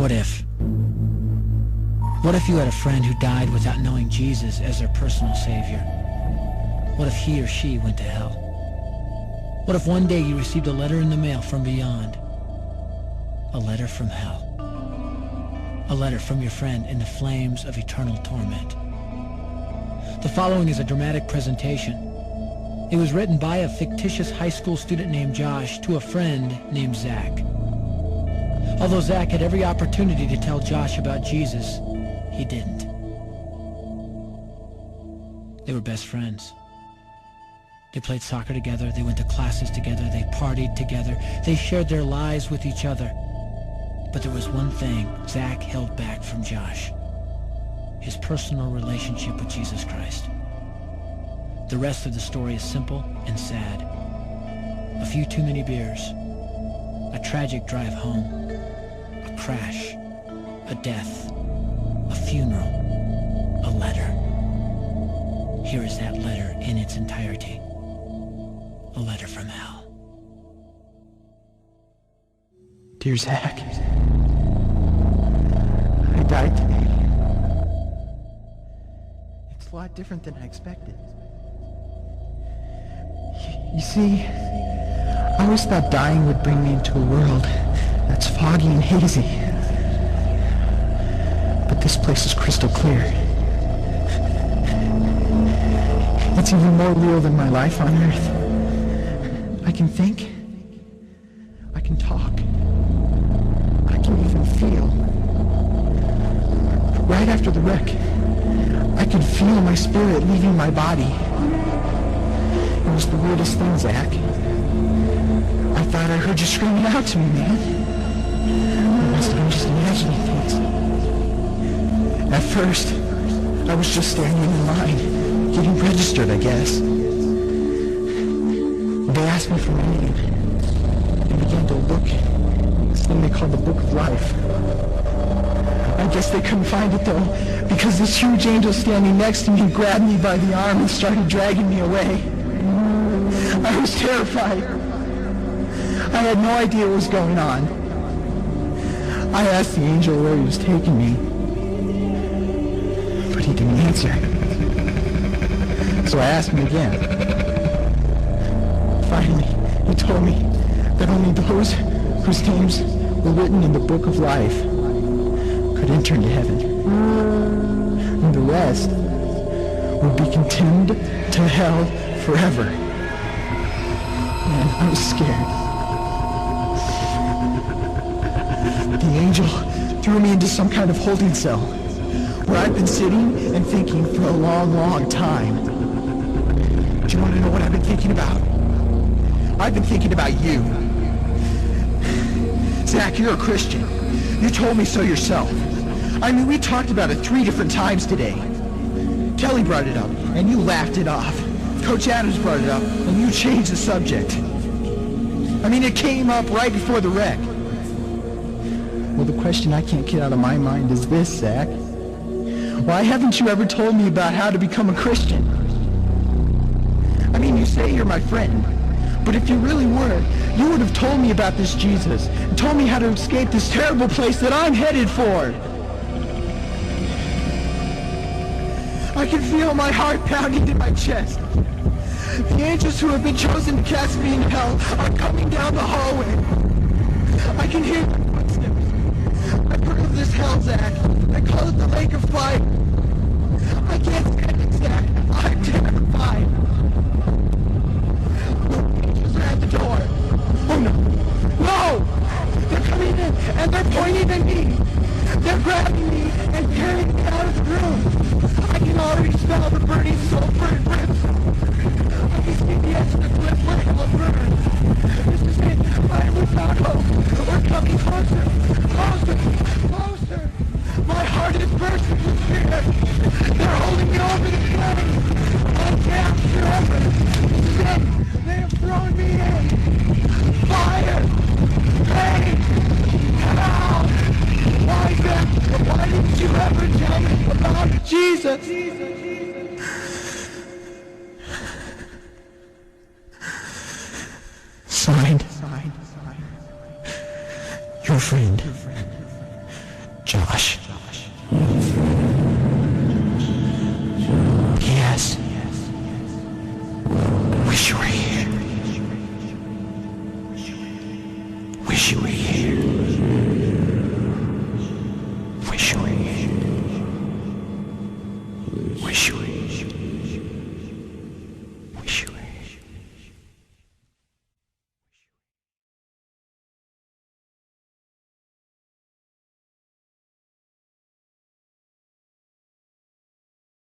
What if? What if you had a friend who died without knowing Jesus as their personal savior? What if he or she went to hell? What if one day you received a letter in the mail from beyond? A letter from hell. A letter from your friend in the flames of eternal torment. The following is a dramatic presentation. It was written by a fictitious high school student named Josh to a friend named Zach. Although Zach had every opportunity to tell Josh about Jesus, he didn't. They were best friends. They played soccer together, they went to classes together, they partied together, they shared their lives with each other. But there was one thing Zach held back from Josh: his personal relationship with Jesus Christ. The rest of the story is simple and sad. A few too many beers, a tragic drive home, a crash, a death, a funeral, a letter. Here is that letter in its entirety. A letter from hell. Dear Zach, I died today. It's a lot different than I expected. You see, I always thought dying would bring me into a world that's foggy and hazy. But this place is crystal clear. It's even more real than my life on Earth. I can think. I can talk. I can even feel. Right after the wreck, I could feel my spirit leaving my body. It was the weirdest thing, Zach. I thought I heard you screaming out to me, man. I must have been just imagining things. At first, I was just standing in line, getting registered, I guess. They asked me for my name. They began to look at this thing they called the Book of Life. I guess they couldn't find it, though, because this huge angel standing next to me grabbed me by the arm and started dragging me away. I was terrified. I had no idea what was going on. I asked the angel where he was taking me, but he didn't answer. So I asked him again. Finally, he told me that only those whose names were written in the Book of Life could enter into heaven. And the rest would be condemned to hell forever. Man, I was scared. The angel threw me into some kind of holding cell where I've been sitting and thinking for a long, long time. Do you want to know what I've been thinking about? I've been thinking about you. Zach, you're a Christian. You told me so yourself. I mean, we talked about it 3 different times today. Kelly brought it up, and you laughed it off. Coach Adams brought it up, and you changed the subject. I mean, it came up right before the wreck. Well, the question I can't get out of my mind is this, Zach. Why haven't you ever told me about how to become a Christian? I mean, you say you're my friend, but if you really were, you would have told me about this Jesus and told me how to escape this terrible place that I'm headed for. I can feel my heart pounding in my chest. The angels who have been chosen to cast me in hell are coming down the hallway. I can hear their footsteps. I've heard of this hell, Zach. I call it the lake of fire. I can't stand it, Zach. I'm terrified. The angels are at the door. Oh no. No! They're coming in and they're pointing at me. They're grabbing me and carrying me out of the room. I can already smell the burning sulfur and brimstone. I can see the edge of the cliff where hell burns. This is it. I am without hope. We're coming closer. Closer. Closer. My heart is bursting with fear. They're holding me over the flames. I'm down forever. This is it. They have thrown me in. Fire. Pain. Hell. Why, Zach? Why didn't you ever tell me about Jesus? Signed. Your friend, Josh. Yes. Wish you were here. Wish you were here.